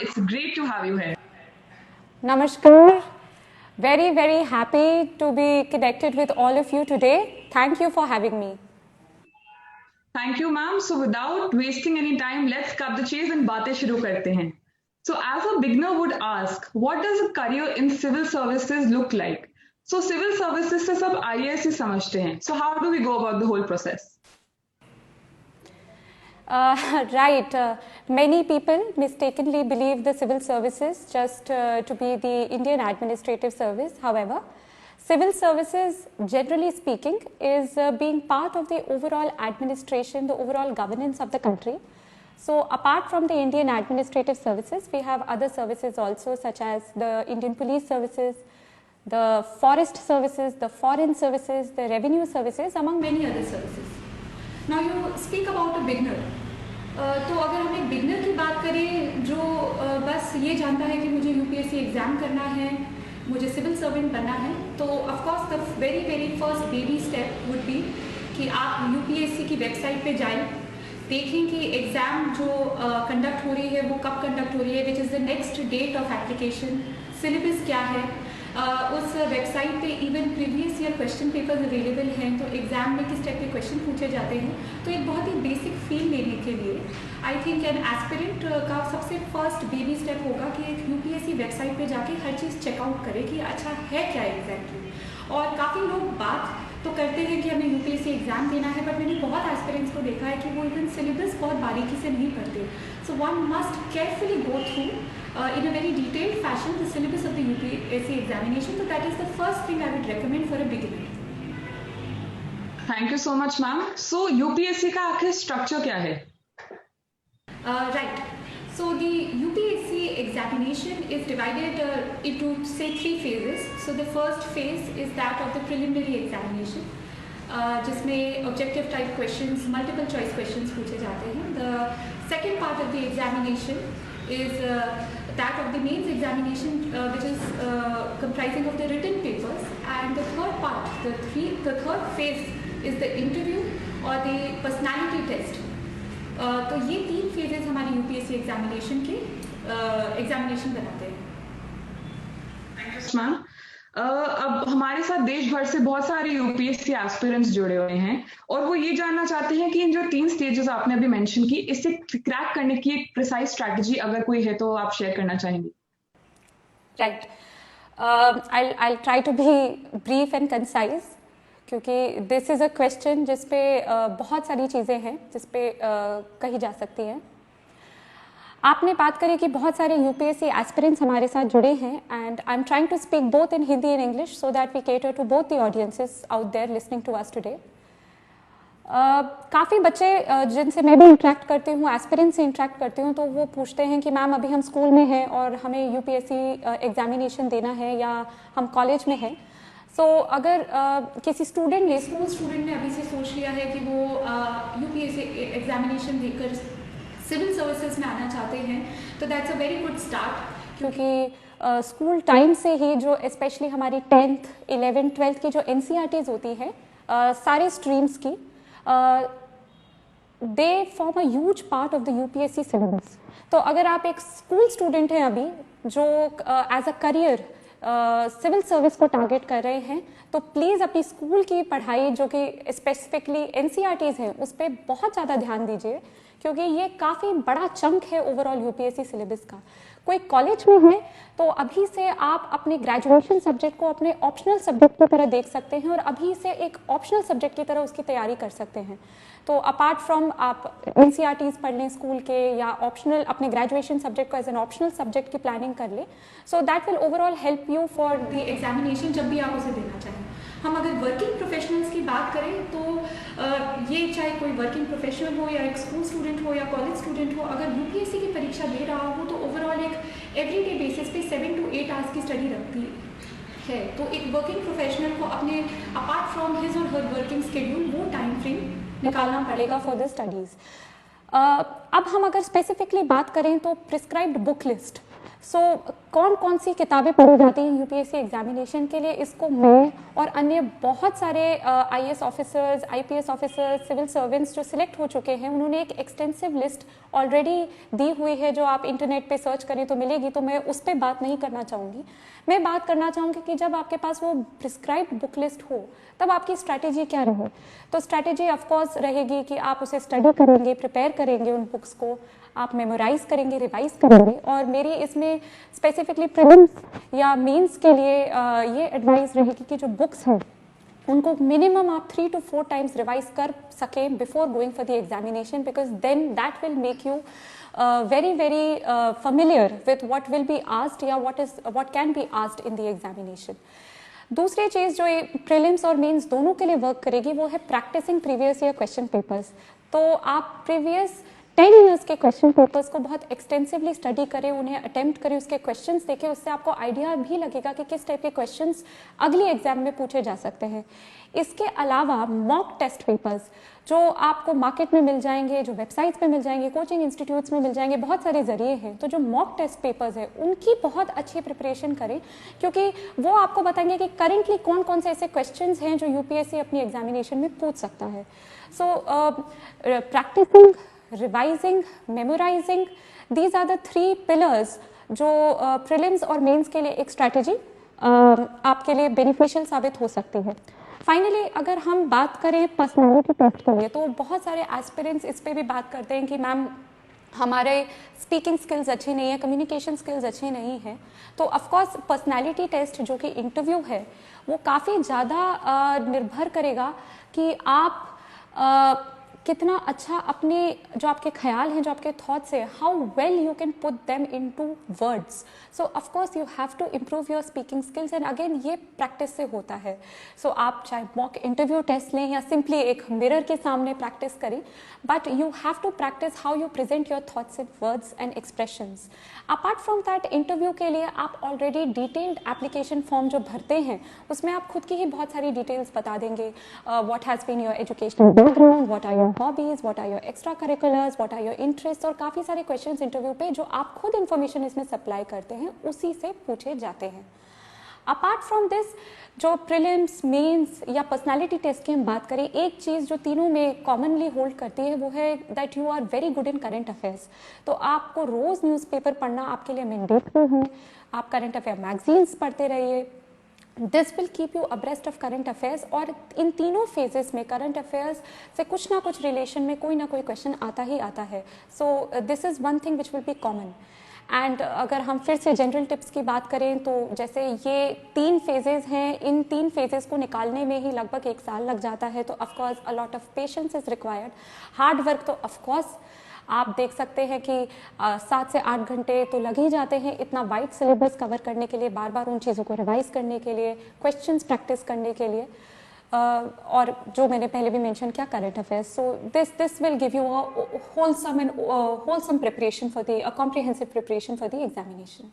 It's great to have you here. Namaskar. Very, very happy to be connected with all of you today. Thank you for having me. Thank you, ma'am. So without wasting any time, let's cut the chase and बातें शुरू करते हैं. So as a beginner would ask, what does a career in civil services look like? So civil services से सब IAS ही समझते हैं. So how do we go about the whole process? Right. Many people mistakenly believe the civil services just to be the Indian Administrative Service. However, civil services, generally speaking, is being part of the overall administration, the overall governance of the country. So, apart from the Indian Administrative Services, we have other services also, such as the Indian Police Services, the Forest Services, the Foreign Services, the Revenue Services, among many other services. Now you speak about a beginner. तो अगर हम एक beginner की बात करें जो बस ये जानता है कि मुझे यूपीएससी एग्ज़ाम करना है, मुझे सिविल सर्वेंट बनना है, तो of course the very first baby step would be कि आप यूपीएससी की वेबसाइट पे जाएं, देखें कि एग्ज़ाम जो कंडक्ट हो रही है वो कब कंडक्ट हो रही है, which is the next date of application, syllabus क्या है, उस वेबसाइट पे even previous year question papers available हैं, तो एग्ज़ाम में किस टाइप के क्वेश्चन पूछे जाते हैं. तो एक बहुत ही बेसिक फील लेने के लिए आई थिंक एन एस्पिरेंट का सबसे फर्स्ट बेबी स्टेप होगा कि एक यूपीएससी वेबसाइट पे जाके हर चीज़ चेकआउट करे कि अच्छा है क्या एग्जैक्टली. और काफ़ी लोग बात तो करते हैं कि हमें यूपीएससी एग्ज़ाम देना है, बट मैंने बहुत एस्पिरेंट्स को देखा है कि वो इवन सिलेबस बहुत बारीकी से नहीं पढ़ते. So one must carefully go through in a very detailed fashion the syllabus of the UPSC examination. So that is the first thing I would recommend for a beginner. Thank you so much, ma'am. So UPSC का आखिर structure क्या है? Right. So the UPSC examination is divided into say 3 phases. So the first phase is that of the preliminary examination, जिसमें objective type questions, multiple choice questions पूछे जाते हैं. The second part of the examination is that of the mains examination, which is comprising of the written papers, and the third part, the third phase is the interview or the personality test. तो ये 3 phases हमारे UPSC examination के examination बनाते हैं. Thank you, ma'am. अब हमारे साथ देश भर से बहुत सारे यूपीएससी एस्पिरेंट्स जुड़े हुए हैं और वो ये जानना चाहते हैं कि इन जो 3 स्टेजेस आपने अभी मेंशन की, इससे क्रैक करने की एक प्रिसाइज स्ट्रैटेजी अगर कोई है तो आप शेयर करना चाहेंगे. Right. I'll try to be brief and concise क्योंकि दिस इज़ अ क्वेश्चन जिस पे बहुत सारी चीज़ें हैं जिस पे कही जा सकती हैं. आपने बात करी कि बहुत सारे यूपीएससी एस्पिरेंट्स हमारे साथ जुड़े हैं and I am trying to speak both in Hindi and English so that we cater to both the audiences out there listening to us today. काफ़ी बच्चे जिनसे मैं भी इंटरेक्ट करती हूँ, एस्पिरेंट से इंटरेक्ट करती हूँ, तो वो पूछते हैं कि मैम अभी हम स्कूल में हैं और हमें यूपीएससी एग्जामिनेशन देना है या हम कॉलेज में हैं. सो अगर किसी स्टूडेंट ने स्कूल स्टूडेंट ने अभी से सोच लिया है कि वो यूपीएससी एग्जामिनेशन देकर सिविल सर्विसेज में आना चाहते हैं, तो that's a very good start क्योंकि स्कूल टाइम से ही जो स्पेशली हमारी 10th, 11th, 12th की जो NCERTs होती है सारे स्ट्रीम्स की, they form a huge part of the UPSC syllabus. तो अगर आप एक स्कूल स्टूडेंट हैं अभी जो as a career civil service को टारगेट कर रहे हैं, तो प्लीज़ अपनी स्कूल की पढ़ाई जो कि स्पेसिफिकली NCERTs हैं उस पर बहुत ज़्यादा ध्यान दीजिए क्योंकि ये काफ़ी बड़ा चंक है ओवरऑल यूपीएससी सिलेबस का. कोई कॉलेज में है तो अभी से आप अपने ग्रेजुएशन सब्जेक्ट को अपने ऑप्शनल सब्जेक्ट की तरह देख सकते हैं और अभी से एक ऑप्शनल सब्जेक्ट की तरह उसकी तैयारी कर सकते हैं. तो अपार्ट फ्रॉम आप NCERTs पढ़ लें स्कूल के या ऑप्शनल अपने ग्रेजुएशन सब्जेक्ट को एज एन ऑप्शनल सब्जेक्ट की प्लानिंग कर लें, so that will overall help you for the examination जब भी आप उसे देना चाहें. हम अगर वर्किंग प्रोफेशनल्स की बात करें तो ये चाहे कोई वर्किंग प्रोफेशनल हो या एक स्कूल स्टूडेंट हो या कॉलेज स्टूडेंट हो, अगर यूपीएससी की परीक्षा दे रहा हो तो ओवरऑल एक एवरीडे बेसिस पे 7 to 8 आवर्स की स्टडी रखती है. तो एक वर्किंग प्रोफेशनल को अपने अपार्ट फ्रॉम हिज और हर वर्किंग स्केड्यूल वो टाइम फ्रेम निकालना पड़ेगा फॉर द स्टडीज़. अब हम अगर स्पेसिफिकली बात करें तो प्रिस्क्राइब्ड बुक लिस्ट सो कौन कौन सी किताबें पढ़ी जाती हैं यूपीएससी एग्जामिनेशन के लिए, इसको मैं और अन्य बहुत सारे IAS officers, IPS officers, civil servants जो सिलेक्ट हो चुके हैं, उन्होंने एक एक्सटेंसिव लिस्ट ऑलरेडी दी हुई है जो आप इंटरनेट पे सर्च करें तो मिलेगी, तो मैं उस पर बात नहीं करना चाहूँगी। मैं बात करना चाहूँगी कि जब आपके पास वो प्रिस्क्राइब्ड बुक लिस्ट हो तब आपकी स्ट्रैटेजी क्या रहे। तो स्ट्रैटेजी ऑफकोर्स रहेगी कि आप उसे स्टडी करेंगे, प्रिपेयर करेंगे, उन बुक्स को आप मेमोराइज करेंगे, रिवाइज करेंगे। और मेरी इसमें स्पेसिफिकली प्रीलिम्स या मेंस के लिए ये एडवाइस रहेगी कि जो बुक्स हैं उनको मिनिमम आप 3 to 4 टाइम्स रिवाइज कर सकें before going for the examination, because then that will make you very familiar with what will be asked या what can be asked in the examination. दूसरी चीज़ जो प्रीलिम्स और mains दोनों के लिए वर्क करेगी वो है practising previous year question papers. तो आप प्रीवियस 10 ईयर्स के क्वेश्चन पेपर्स को बहुत एक्सटेंसिवली स्टडी करें, उन्हें अटेम्प्ट करें, उसके क्वेश्चंस देखें, उससे आपको आइडिया भी लगेगा कि किस टाइप के क्वेश्चंस अगली एग्जाम में पूछे जा सकते हैं। इसके अलावा मॉक टेस्ट पेपर्स जो आपको मार्केट में मिल जाएंगे, जो वेबसाइट्स पे मिल जाएंगे, कोचिंग इंस्टीट्यूट्स में मिल जाएंगे, बहुत सारे जरिए हैं। तो जो मॉक टेस्ट पेपर्स है उनकी बहुत अच्छी प्रिपरेशन करें, क्योंकि वो आपको बताएंगे कि करेंटली कौन कौन से ऐसे क्वेश्चंस हैं जो यूपीएससी अपनी एग्जामिनेशन में पूछ सकता है। So practising, revising, memorising, these are the 3 pillars जो प्रीलिम्स और मेंस के लिए एक स्ट्रैटेजी आपके लिए बेनिफिशियल साबित हो सकती है। फाइनली अगर हम बात करें पर्सनालिटी टेस्ट के लिए, तो बहुत सारे एस्पिरेंट्स इस पे भी बात करते हैं कि मैम हमारे स्पीकिंग स्किल्स अच्छी नहीं है, कम्युनिकेशन स्किल्स अच्छी नहीं है। तो ऑफकोर्स पर्सनालिटी टेस्ट जो कि इंटरव्यू है वो काफ़ी ज़्यादा निर्भर करेगा कि आप कितना अच्छा अपने जो आपके ख्याल हैं, जो आपके थॉट्स हैं, how well you can put them into words. So of course you have to improve your speaking skills, and again ये प्रैक्टिस से होता है। सो आप चाहे मॉक इंटरव्यू टेस्ट लें या सिंपली एक मिरर के सामने प्रैक्टिस करें, but you have to practise how you present your thoughts in words and expressions. Apart from that, interview के लिए आप ऑलरेडी डिटेल्ड एप्लीकेशन फॉर्म जो भरते हैं उसमें आप खुद की ही बहुत सारी डिटेल्स बता देंगे, what has been your educational background, what are your hobbies, what are your extra curriculars, what are your interest, और काफ़ी सारे क्वेश्चंस इंटरव्यू पे जो आप खुद इन्फॉर्मेशन इसमें सप्लाई करते हैं उसी से पूछे जाते हैं। अपार्ट फ्रॉम दिस, जो प्रीलिम्स, मेंस या पर्सनालिटी टेस्ट की हम बात करें, एक चीज़ जो तीनों में कॉमनली होल्ड करती है वो है that you are very good in current affairs. तो आपको रोज़ न्यूज़पेपर पढ़ना आपके लिए मैंडेटरी है, आप करंट अफेयर मैगजीन्स पढ़ते रहिए। This will keep you abreast of current affairs, और इन तीनों फेजेस में करंट अफेयर्स से कुछ ना कुछ रिलेशन में कोई ना कोई क्वेश्चन आता ही आता है। So this is one thing which will be common. And अगर हम फिर से जनरल टिप्स की बात करें तो जैसे ये 3 फेजेस हैं, इन 3 फेजेस को निकालने में ही लगभग 1 साल लग जाता है। तो of course a lot of patience is required, hard work तो ऑफकोर्स आप देख सकते हैं कि 7 से 8 घंटे तो लग ही जाते हैं इतना वाइड सिलेबस कवर करने के लिए, बार बार उन चीज़ों को रिवाइज करने के लिए, क्वेश्चंस प्रैक्टिस करने के लिए, और जो मैंने पहले भी मेंशन किया current affairs. So this will give you a wholesome preparation for the comprehensive preparation for the examination.